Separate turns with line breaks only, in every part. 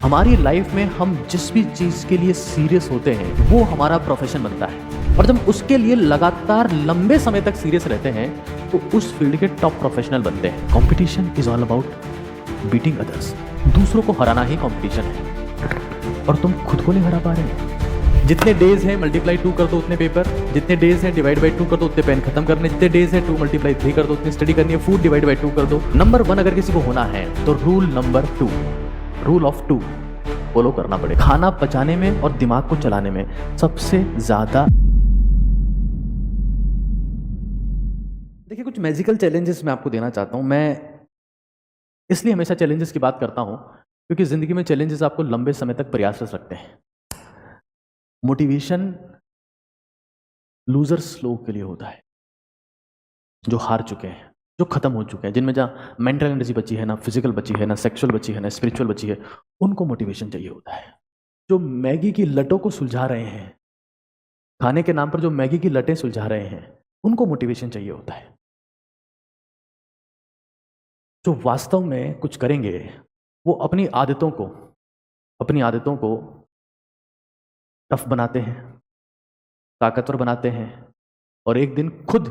हमारी लाइफ में हम जिस भी चीज़ के लिए सीरियस होते हैं वो हमारा प्रोफेशन बनता है, और जब उसके लिए लगातार लंबे समय तक सीरियस रहते हैं तो उस फील्ड के टॉप प्रोफेशनल बनते हैं। Competition is all about beating others. दूसरों को हराना ही कंपटीशन है, और तुम खुद को नहीं हरा पा रहे। जितने डेज हैं मल्टीप्लाई 2 कर दो उतने पेपर, जितने डेज हैं डिवाइड बाई 2 कर दो उतने पेन खत्म करने, जितने डेज हैं 2 मल्टीप्लाई 3 कर दो उतनी स्टडी करनी है, फूड डिवाइड बाई 2 कर दो। नंबर 1 अगर किसी को होना है तो rule number 2, rule of 2 follow करना पड़ेगा। खाना पचाने में और दिमाग को चलाने में सबसे ज्यादा। देखिए, कुछ मैजिकल चैलेंजेस मैं आपको देना चाहता हूं। मैं इसलिए हमेशा चैलेंजेस की बात करता हूं क्योंकि जिंदगी में चैलेंजेस आपको लंबे समय तक प्रयासरत रखते हैं। मोटिवेशन लूजर्स लोगों के लिए होता है, जो हार चुके हैं, जो खत्म हो चुके हैं, जिनमें जहाँ मेंटल एनर्जी बची है, ना फिजिकल बची है, ना सेक्सुअल बची है, ना स्पिरिचुअल बची है, उनको मोटिवेशन चाहिए होता है। जो मैगी की लटों को सुलझा रहे हैं, खाने के नाम पर जो मैगी की लटें सुलझा रहे हैं, उनको मोटिवेशन चाहिए होता है। जो वास्तव में कुछ करेंगे वो अपनी आदतों को टफ बनाते हैं, ताकतवर बनाते हैं, और एक दिन खुद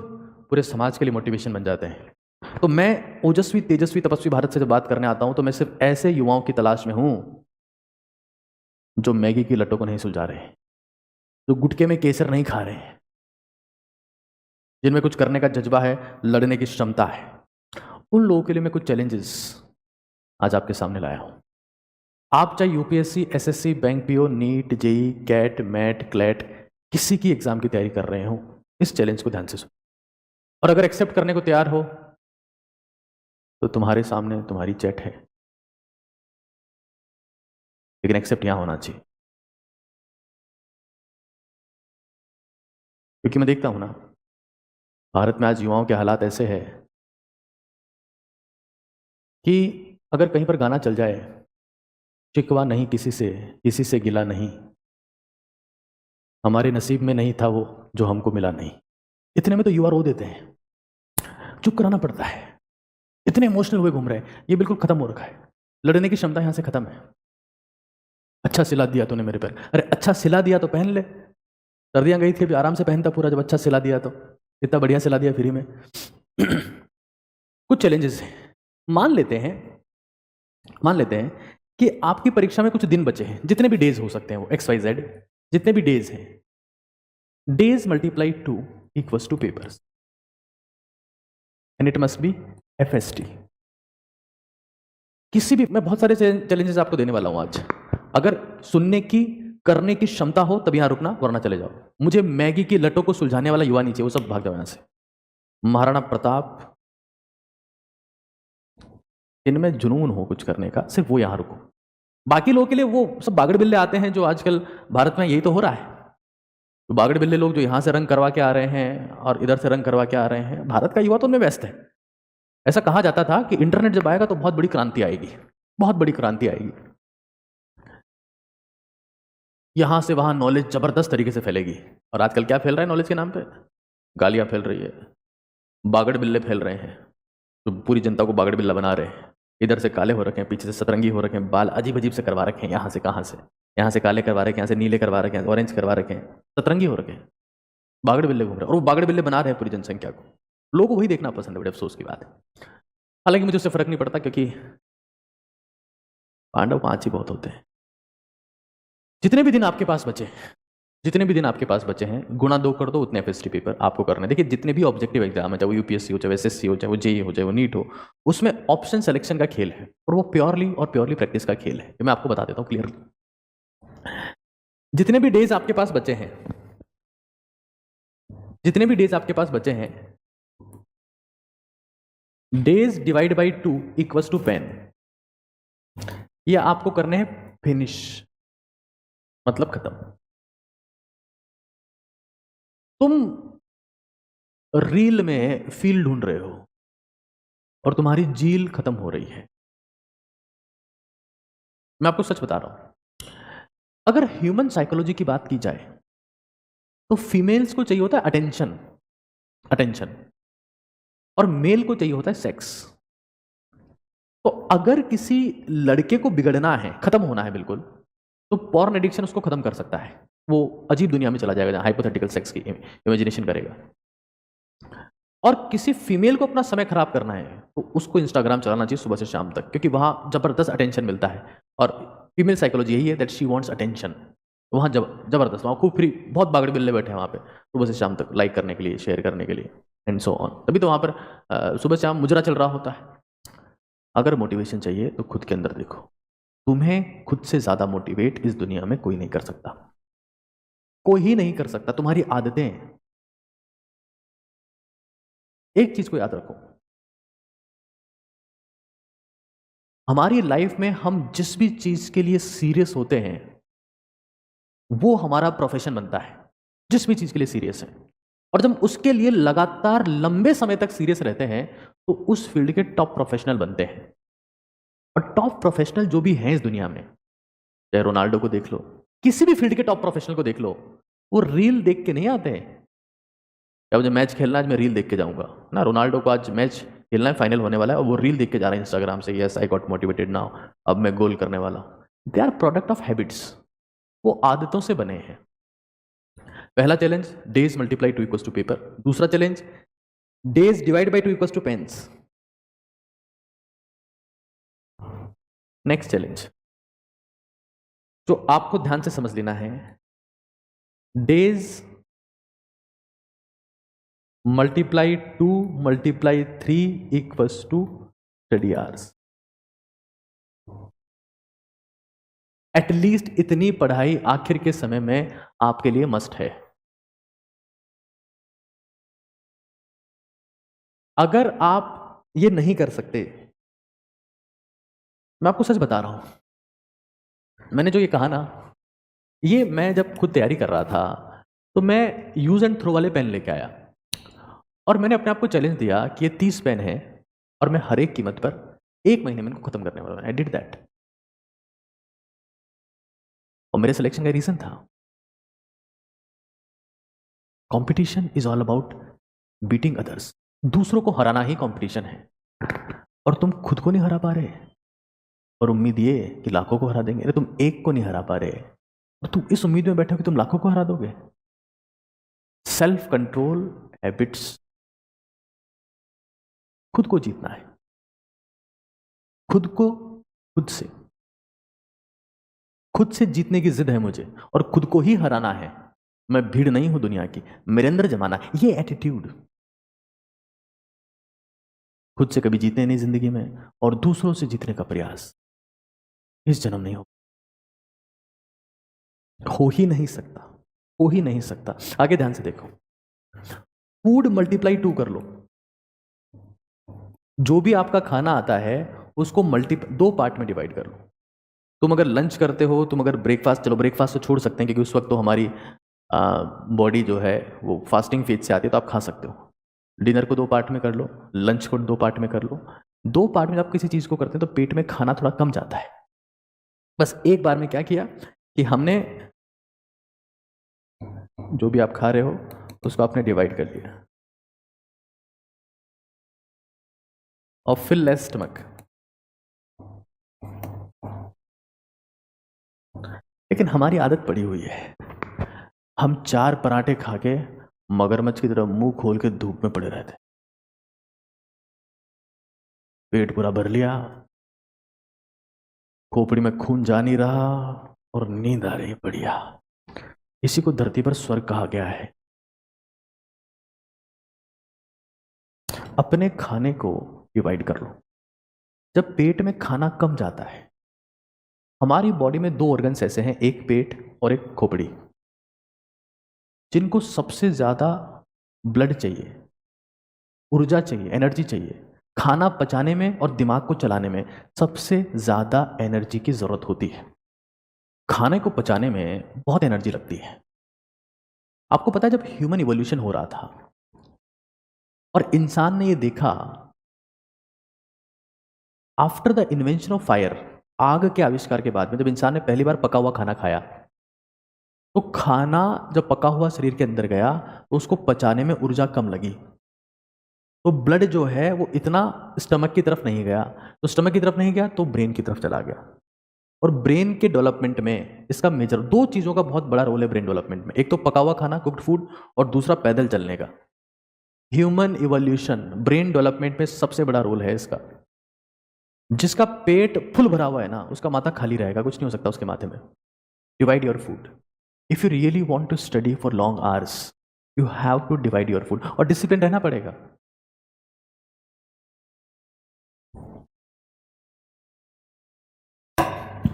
पूरे समाज के लिए मोटिवेशन बन जाते हैं। तो मैं ओजस्वी तेजस्वी तपस्वी भारत से जब बात करने आता हूं तो मैं सिर्फ ऐसे युवाओं की तलाश में हूं जो मैगी की लटों को नहीं सुलझा रहे, जो गुटके में केसर नहीं खा रहे हैं, जिनमें कुछ करने का जज्बा है, लड़ने की क्षमता है। उन लोगों के लिए मैं कुछ चैलेंजेस आज आपके सामने लाया हूं। आप चाहे UPSC, SSC, bank PO, NEET, JE, CAT, MAT, CLAT, किसी की एग्जाम की तैयारी कर रहे हो, इस चैलेंज को ध्यान से सुनो, और अगर एक्सेप्ट करने को तैयार हो तो तुम्हारे सामने तुम्हारी चैट है, लेकिन एक्सेप्ट यहां होना चाहिए। क्योंकि मैं देखता हूं ना, भारत में आज युवाओं के हालात ऐसे हैं कि अगर कहीं पर गाना चल जाए, शिकवा नहीं किसी से गिला नहीं, हमारे नसीब में नहीं था वो जो हमको मिला नहीं, इतने में तो युवा रो देते हैं, चुप कराना पड़ता है। इतने इमोशनल हुए घूम रहे हैं, ये बिल्कुल खत्म हो रखा है। लड़ने की क्षमता यहां से खत्म है। अच्छा सिला दिया तूने मेरे पर, अरे अच्छा सिला दिया तो पहन ले। सर्दियां गई थी, अभी आराम से पहनता पूरा, जब अच्छा सिला दिया तो इतना बढ़िया सिला दिया फ्री में। कुछ चैलेंजेस हैं। मान लेते हैं कि आपकी परीक्षा में कुछ दिन बचे हैं, जितने भी डेज हो सकते हैं वो XYZ, जितने भी डेज हैं, days multiply 2 equals two papers, and it must be FST। किसी भी, मैं बहुत सारे चैलेंजेस आपको देने वाला हूं आज। अगर सुनने की, करने की क्षमता हो तब यहां रुकना, वरना चले जाओ। मुझे मैगी की लटों को सुलझाने वाला युवा नहीं चाहिए, वो सब भाग जाओ यहां से। महाराणा प्रताप, इनमें जुनून हो कुछ करने का, सिर्फ वो यहां रुको। बाकी लोगों के लिए वो सब बागड़ बिल्ले आते हैं, जो आजकल भारत में यही तो हो रहा है। तो बागड़ बिल्ले लोग जो यहां से रंग करवा के आ रहे हैं और इधर से रंग करवा के आ रहे हैं, भारत का युवा तो उनमें व्यस्त है। ऐसा कहा जाता था कि इंटरनेट जब आएगा तो बहुत बड़ी क्रांति आएगी, बहुत बड़ी क्रांति आएगी। यहां से वहां नॉलेज जबरदस्त तरीके से फैलेगी। और आजकल क्या फैल रहा है नॉलेज के नाम पे? गालियां फैल रही है, बागड़ बिल्ले फैल रहे हैं, तो पूरी जनता को बागड़ बिल्ला बना रहे हैं। इधर से काले हो रखे हैं, पीछे से सतरंगी हो रखे हैं, बाल अजीब अजीब से करवा रखे हैं, यहाँ से कहाँ से, यहाँ से काले करवा रखे हैं, यहाँ से नीले करवा रखे हैं, ऑरेंज करवा रखे हैं, सतरंगी हो रखे हैं, बागड़ बिल्ले घूम रहे हैं, और वो बागड़ बिल्ले बना रहे हैं पूरी जनसंख्या को। लोगों को वही देखना पसंद है, बड़े अफसोस की बात है। हालांकि मुझे उससे फर्क नहीं पड़ता, क्योंकि पांडव 5 ही बहुत होते हैं। जितने भी दिन आपके पास बचे हैं, गुणा 2 कर दो, उतने FST पेपर आपको करने। देखिए, जितने भी ऑब्जेक्टिव एग्जाम है, चाहे वो यूपीएससी हो, चाहे वो SSC हो, चाहे वो जेई हो, चाहे वो नीट हो, उसमें ऑप्शन सिलेक्शन का खेल है, और वो प्योरली प्रैक्टिस का खेल है। ये मैं आपको बता देता हूँ क्लियरली। जितने भी डेज आपके पास बचे हैं, days divide by 2 equals to pen, ये आपको करने हैं फिनिश, मतलब खत्म। तुम रील में फील ढूंढ रहे हो और तुम्हारी झील खत्म हो रही है। मैं आपको सच बता रहा हूं, अगर ह्यूमन साइकोलॉजी की बात की जाए तो फीमेल्स को चाहिए होता है अटेंशन, और मेल को चाहिए होता है सेक्स। तो अगर किसी लड़के को बिगड़ना है, खत्म होना है बिल्कुल, तो पॉर्न एडिक्शन उसको खत्म कर सकता है। वो अजीब दुनिया में चला जाएगा जहाँ हाइपोथेटिकल सेक्स की इमेजिनेशन करेगा। और किसी फीमेल को अपना समय खराब करना है तो उसको इंस्टाग्राम चलाना चाहिए सुबह से शाम तक, क्योंकि वहाँ जबरदस्त अटेंशन मिलता है। और फीमेल साइकोलॉजी यही है दैट शी वांट्स अटेंशन। वहाँ जबरदस्त, वहाँ खूब फ्री, बहुत बागड़े बिल्ले बैठे हैं वहाँ पे सुबह से शाम तक, लाइक करने के लिए, शेयर करने के लिए एंड सो ऑन। तभी तो वहाँ पर सुबह शाम मुजरा चल रहा होता है। अगर मोटिवेशन चाहिए तो खुद के अंदर देखो। तुम्हें खुद से ज्यादा मोटिवेट इस दुनिया में कोई नहीं कर सकता, कोई ही नहीं कर सकता। तुम्हारी आदतें हैं। एक चीज को याद रखो, हमारी लाइफ में हम जिस भी चीज के लिए सीरियस होते हैं वो हमारा प्रोफेशन बनता है। जिस भी चीज के लिए सीरियस है, और जब उसके लिए लगातार लंबे समय तक सीरियस रहते हैं तो उस फील्ड के टॉप प्रोफेशनल बनते हैं। और टॉप प्रोफेशनल जो भी हैं इस दुनिया में, चाहे रोनाल्डो को देख लो, किसी भी फील्ड के टॉप प्रोफेशनल को देख लो, वो रील देख के नहीं आते हैं। या मुझे मैच खेलना है, आज मैं रील देख के जाऊंगा ना। रोनाल्डो को आज मैच खेलना है, फाइनल होने वाला है, और वो रील देख के जा रहा है इंस्टाग्राम से, yes I got motivated now, अब मैं गोल करने वाला। They are product of habits, वो आदतों से बने हैं। पहला challenge, days multiply two equals to paper. दूसरा challenge, days divide by two equals to pens. Next challenge जो आपको ध्यान से समझ लेना है, days multiply 2 multiply 3 equals to study hours. At least इतनी पढ़ाई आखिर के समय में आपके लिए मस्ट है। अगर आप ये नहीं कर सकते, मैं आपको सच बता रहा हूं, मैंने जो ये कहा ना, ये मैं जब खुद तैयारी कर रहा था तो मैं यूज एंड थ्रो वाले पेन लेके आया और मैंने अपने आप को चैलेंज दिया कि ये 30 पेन है और मैं हर एक कीमत पर 1 महीने में इनको खत्म करने वाला हूं। I did that. और मेरे सिलेक्शन का रीजन था, competition is all about beating others. दूसरों को हराना ही कंपटीशन है, और तुम खुद को नहीं हरा पा रहे और उम्मीद ये कि लाखों को हरा देंगे। अरे तुम एक को नहीं हरा पा रहे और तुम इस उम्मीद में बैठे हो कि तुम लाखों को हरा दोगे। सेल्फ कंट्रोल, हैबिट्स, खुद को जीतना है, खुद को खुद से जीतने की जिद है मुझे, और खुद को ही हराना है। मैं भीड़ नहीं हूं दुनिया की, मेरे अंदर जमाना, ये एटीट्यूड। खुद से कभी जीते नहीं जिंदगी में, और दूसरों से जीतने का प्रयास इस जन्म नहीं हो ही नहीं सकता, हो ही नहीं सकता। आगे ध्यान से देखो, फूड मल्टीप्लाई 2 कर लो। जो भी आपका खाना आता है उसको 2 पार्ट में डिवाइड कर लो। तुम अगर लंच करते हो, तुम अगर ब्रेकफास्ट, चलो ब्रेकफास्ट तो छोड़ सकते हैं क्योंकि उस वक्त तो हमारी बॉडी जो है वो फास्टिंग फेज से आती है, तो आप खा सकते हो। डिनर को 2 पार्ट में कर लो, लंच को 2 पार्ट में कर लो। 2 पार्ट में आप किसी चीज़ को करते हैं तो पेट में खाना थोड़ा कम जाता है। बस एक बार में क्या किया कि हमने जो भी आप खा रहे हो उसको आपने डिवाइड कर लिया और फिल लेस स्टमक। लेकिन हमारी आदत पड़ी हुई है, हम 4 पराठे खा के मगरमच्छ की तरह मुंह खोल के धूप में पड़े रहते। पेट पूरा भर लिया, खोपड़ी में खून जा नहीं रहा और नींद आ रही है बढ़िया। इसी को धरती पर स्वर्ग कहा गया है। अपने खाने को डिवाइड कर लो। जब पेट में खाना कम जाता है, हमारी बॉडी में 2 ऑर्गन्स ऐसे हैं, एक पेट और एक खोपड़ी, जिनको सबसे ज्यादा ब्लड चाहिए, ऊर्जा चाहिए, एनर्जी चाहिए। खाना पचाने में और दिमाग को चलाने में सबसे ज्यादा एनर्जी की जरूरत होती है। खाने को पचाने में बहुत एनर्जी लगती है। आपको पता है जब ह्यूमन इवोल्यूशन हो रहा था और इंसान ने ये देखा, after the invention of fire, आग के आविष्कार के बाद में जब इंसान ने पहली बार पका हुआ खाना खाया, तो खाना जब पका हुआ शरीर के अंदर गया तो उसको पचाने में ऊर्जा कम लगी। तो ब्लड जो है वो इतना स्टमक की तरफ नहीं गया, तो स्टमक की तरफ नहीं गया तो ब्रेन की तरफ चला गया। और ब्रेन के डेवलपमेंट में इसका मेजर 2 चीज़ों का बहुत बड़ा रोल है ब्रेन डेवलपमेंट में। एक तो पका हुआ खाना, कुक्ड फूड, और दूसरा पैदल चलने का। ह्यूमन इवोल्यूशन, ब्रेन डेवलपमेंट में सबसे बड़ा रोल है इसका। जिसका पेट फुल भरा हुआ है ना, उसका माथा खाली रहेगा, कुछ नहीं हो सकता उसके माथे में। Divide your food. If you really want to study for long hours, you have to divide your food, और डिसिप्लिन रहना पड़ेगा।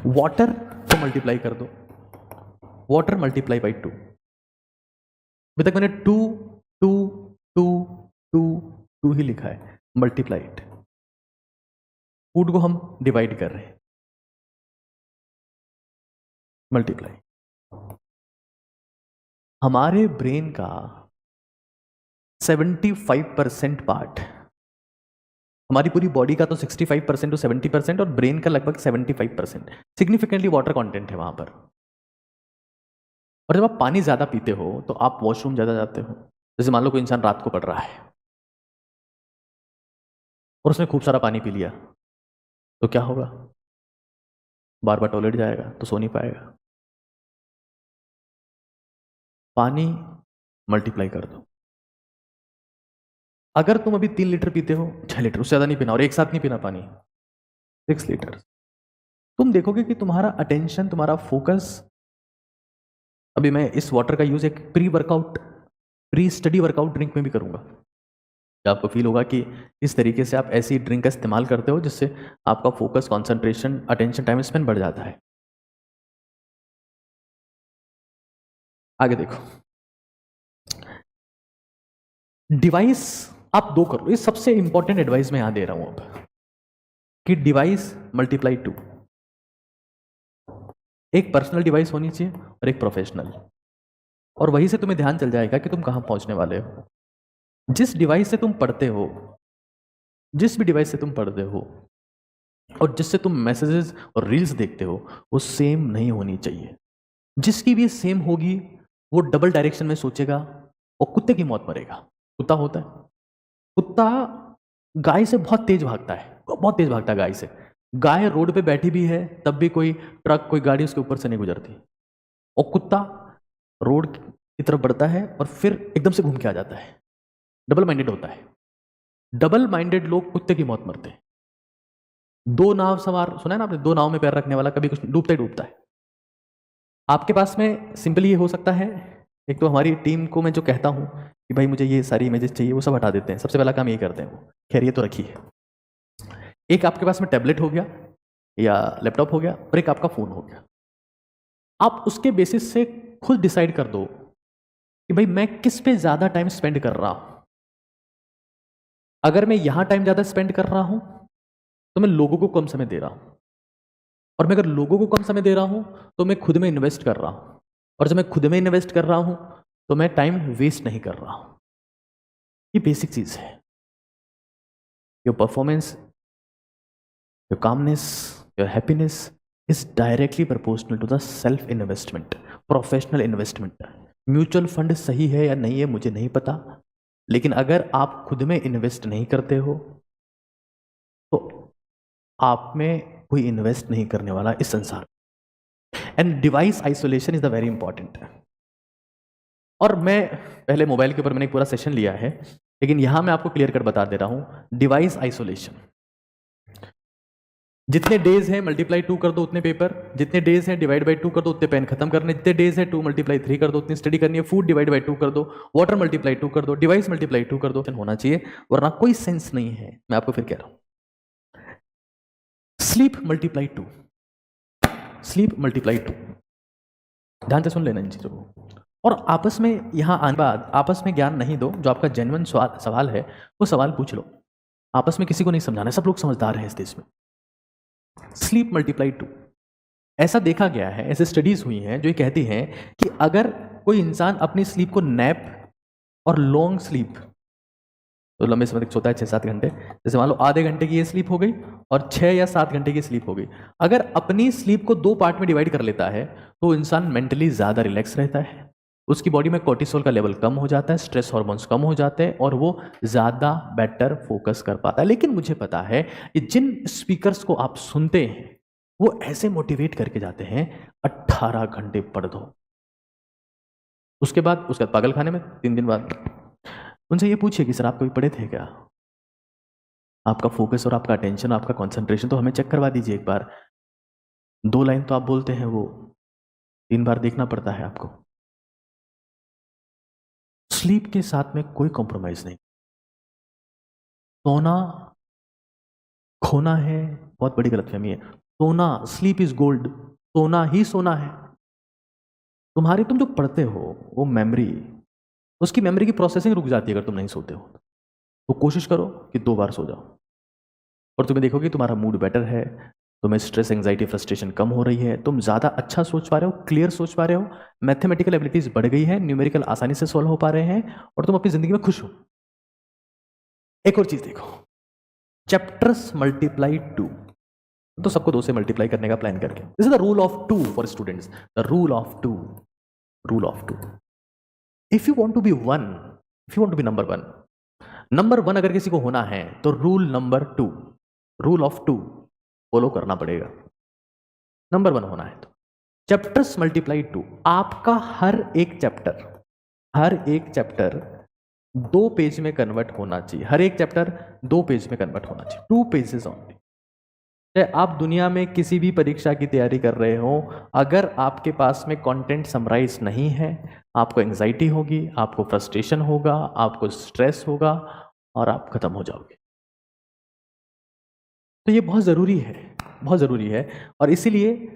वाटर को मल्टीप्लाई कर दो, वाटर मल्टीप्लाई बाई 2। अभी तक मैंने 2 2 2 2 2 ही लिखा है, मल्टीप्लाई इट। फूड को हम डिवाइड कर रहे हैं, मल्टीप्लाई। हमारे ब्रेन का 75% पार्ट, हमारी पूरी बॉडी का तो 65% टू 70%, और ब्रेन का लगभग 75%। सिग्निफिकेंटली वाटर कंटेंट है वहां पर। और जब आप पानी ज्यादा पीते हो तो आप वॉशरूम ज्यादा जाते हो। जैसे मान लो कोई इंसान रात को पढ़ रहा है और उसने खूब सारा पानी पी लिया, तो क्या होगा? बार बार टॉयलेट जाएगा तो सो नहीं पाएगा। पानी मल्टीप्लाई कर दो। अगर तुम अभी 3 लीटर पीते हो, 6 लीटर, उससे ज्यादा नहीं पीना, और एक साथ नहीं पीना पानी, 6 लीटर, तुम देखोगे कि तुम्हारा अटेंशन, तुम्हारा फोकस। अभी मैं इस वाटर का यूज एक प्री स्टडी वर्कआउट ड्रिंक में भी करूंगा। आपको फील होगा कि इस तरीके से आप ऐसी ड्रिंक का इस्तेमाल करते हो जिससे आपका focus, concentration, attention, time spend बढ़ जाता है। आगे देखो, डिवाइस आप 2 करो। ये सबसे इंपॉर्टेंट एडवाइस मैं यहां दे रहा हूं अब, कि डिवाइस मल्टीप्लाई 2। एक पर्सनल डिवाइस होनी चाहिए और एक प्रोफेशनल, और वहीं से तुम्हें ध्यान चल जाएगा कि तुम कहां पहुंचने वाले हो। जिस डिवाइस से तुम पढ़ते हो, जिस भी डिवाइस से तुम पढ़ते हो और जिससे तुम मैसेजेस और रील्स देखते हो, वो सेम नहीं होनी चाहिए। जिसकी भी सेम होगी वो डबल डायरेक्शन में सोचेगा और कुत्ते की मौत मरेगा। कुत्ता होता है, कुत्ता गाय से बहुत तेज भागता है, बहुत तेज भागता है गाय से। गाय रोड पे बैठी भी है तब भी कोई ट्रक, कोई गाड़ी उसके ऊपर से नहीं गुजरती, और कुत्ता रोड की तरफ बढ़ता है और फिर एकदम से घूम के आ जाता है। डबल माइंडेड होता है। डबल माइंडेड लोग कुत्ते की मौत मरते हैं। 2 नाव सवार, सुना है ना आपने? 2 नाव में पैर रखने वाला कभी कुछ डूबता ही डूबता है। आपके पास में सिंपली ये हो सकता है, एक तो हमारी टीम को मैं जो कहता हूं कि भाई मुझे ये सारी इमेजेस चाहिए, वो सब हटा देते हैं। सबसे पहला काम ये करते हैं वो, खैर ये तो रखी है। एक आपके पास में टैबलेट हो गया या लैपटॉप हो गया, और एक आपका फोन हो गया। आप उसके बेसिस से खुद डिसाइड कर दो कि भाई मैं किस पे ज्यादा टाइम स्पेंड कर रहा हूं। अगर मैं यहां टाइम ज्यादा स्पेंड कर रहा हूं तो मैं लोगों को कम समय दे रहा हूं, और मैं अगर लोगों को कम समय दे रहा हूं तो मैं खुद में इन्वेस्ट कर रहा हूं, और जब मैं खुद में इन्वेस्ट कर रहा हूं तो मैं टाइम वेस्ट नहीं कर रहा हूं। ये बेसिक चीज है। Your performance, your calmness, your happiness is directly proportional to the self investment, professional investment. Mutual fund सही है या नहीं है मुझे नहीं पता, लेकिन अगर आप खुद में इन्वेस्ट नहीं करते हो तो आप में कोई इन्वेस्ट नहीं करने वाला इस संसार। And device isolation is the very important. और मैं पहले मोबाइल के ऊपर मैंने एक पूरा सेशन लिया है, लेकिन यहां मैं आपको क्लियर कर बता दे रहा हूं। डिवाइस आइसोलेशन, जितने डेज है मल्टीप्लाई 2 कर दो उतने पेपर, जितने डेज है डिवाइड बाई 2 कर दो उतने पेन खत्म करने, जितने डेज है 2 मल्टीप्लाई 3 कर दो उतनी स्टडी करनी है। फूड डिवाइड बाई 2 कर दो, वाटर मल्टीप्लाई 2 कर दो, डिवाइस मल्टीप्लाई 2 कर दो, होना चाहिए, वरना कोई सेंस नहीं है। मैं आपको फिर कह रहा हूं, स्लीप मल्टीप्लाई 2, स्लीप मल्टीप्लाई 2। ध्यान से सुन लेना इन चीजों को, और आपस में यहां आने बाद आपस में ज्ञान नहीं दो। जो आपका जेन्युइन सवाल है वो सवाल पूछ लो, आपस में किसी को नहीं समझाना, सब लोग समझदार हैं इस देश में। स्लीप मल्टीप्लाई 2, ऐसा देखा गया है, ऐसे स्टडीज हुई हैं जो ये कहती हैं कि अगर कोई इंसान अपनी स्लीप को नैप और लॉन्ग स्लीप, तो लंबे समय तक सोता है 6-7 घंटे, जैसे मान लो आधे घंटे की ये स्लीप हो गई और 6 या 7 घंटे की स्लीप हो गई, अगर अपनी स्लीप को 2 पार्ट में डिवाइड कर लेता है तो इंसान मेंटली ज्यादा रिलैक्स रहता है, उसकी बॉडी में कोर्टिसोल का लेवल कम हो जाता है, स्ट्रेस हार्मोन्स कम हो जाते हैं और वो ज़्यादा बेटर फोकस कर पाता है। लेकिन मुझे पता है कि जिन स्पीकर्स को आप सुनते हैं वो ऐसे मोटिवेट करके जाते हैं 18 घंटे पढ़ दो, उसके बाद पागल खाने में 3 दिन बाद। उनसे ये पूछिए कि सर आप कभी पढ़े थे क्या? आपका फोकस और आपका अटेंशन, आपका कंसंट्रेशन तो हमें चेक करवा दीजिए एक बार। 2 लाइन तो आप बोलते हैं, वो 3 बार देखना पड़ता है आपको। स्लीप के साथ में कोई कॉम्प्रोमाइज नहीं। सोना खोना है, बहुत बड़ी गलतफहमी है। सोना, स्लीप इज गोल्ड, सोना ही सोना है। तुम जो पढ़ते हो वो मेमोरी, उसकी मेमोरी की प्रोसेसिंग रुक जाती है अगर तुम नहीं सोते हो। तो कोशिश करो कि 2 बार सो जाओ और तुम्हें देखोगे तुम्हारा मूड बेटर है, तुम्हें स्ट्रेस, एंजाइटी, फ्रस्ट्रेशन कम हो रही है, तुम ज़्यादा अच्छा सोच पा रहे हो, क्लियर सोच पा रहे हो, मैथमेटिकल एबिलिटीज बढ़ गई है, न्यूमेरिकल आसानी से सॉल्व हो पा रहे हैं और तुम अपनी जिंदगी में खुश हो। एक और चीज देखो, चैप्टर्स मल्टीप्लाई 2, तो सबको 2 से मल्टीप्लाई करने का प्लान करके। This is the rule of 2 for students, the rule of 2, rule of 2। If you want to be 1, if you want to be number 1 अगर किसी को होना है तो rule number 2, rule of 2 follow करना पड़ेगा। नंबर 1 होना है तो चैप्टर्स मल्टीप्लाई 2। आपका हर एक चैप्टर 2 पेज में कन्वर्ट होना चाहिए। हर एक चैप्टर 2 पेज में कन्वर्ट होना चाहिए, 2 पेजेस ओनली। आप दुनिया में किसी भी परीक्षा की तैयारी कर रहे हो, अगर आपके पास में कंटेंट समराइज नहीं है, आपको एंजाइटी होगी, आपको फ्रस्ट्रेशन होगा, आपको स्ट्रेस होगा और आप खत्म हो जाओगे। तो ये बहुत ज़रूरी है और इसीलिए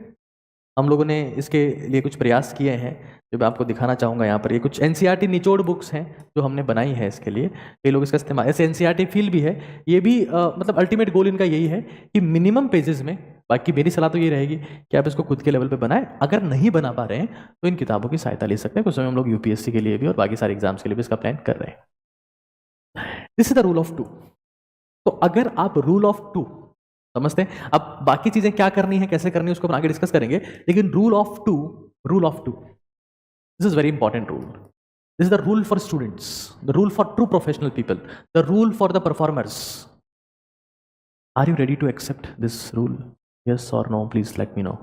हम लोगों ने इसके लिए कुछ प्रयास किए हैं जो मैं आपको दिखाना चाहूँगा यहाँ पर। ये कुछ एनसीईआरटी निचोड़ बुक्स हैं जो हमने बनाई है इसके लिए। कई लोग इसका इस्तेमाल, ऐसे एनसीईआरटी फील भी है, ये भी मतलब अल्टीमेट गोल इनका यही है कि मिनिमम पेजेस में। बाकी मेरी सलाह तो ये रहेगी कि आप इसको खुद के लेवल पे बनाएं। अगर नहीं बना पा रहे हैं तो इन किताबों की सहायता ले सकते हैं। कुछ समय हम लोग यूपीएससी के लिए भी और बाकी सारे एग्जाम्स के लिए भी इसका प्लान कर रहे हैं। This is the rule of 2। तो अगर आप रूल ऑफ 2 समझते हैं, अब बाकी चीजें क्या करनी है, कैसे करनी है, उसको हम आगे डिस्कस करेंगे। लेकिन rule of 2, this is very important rule. This is the rule for students, the rule for true professional people, the rule for the performers. Are you ready to accept this rule? Yes or no? Please let me know.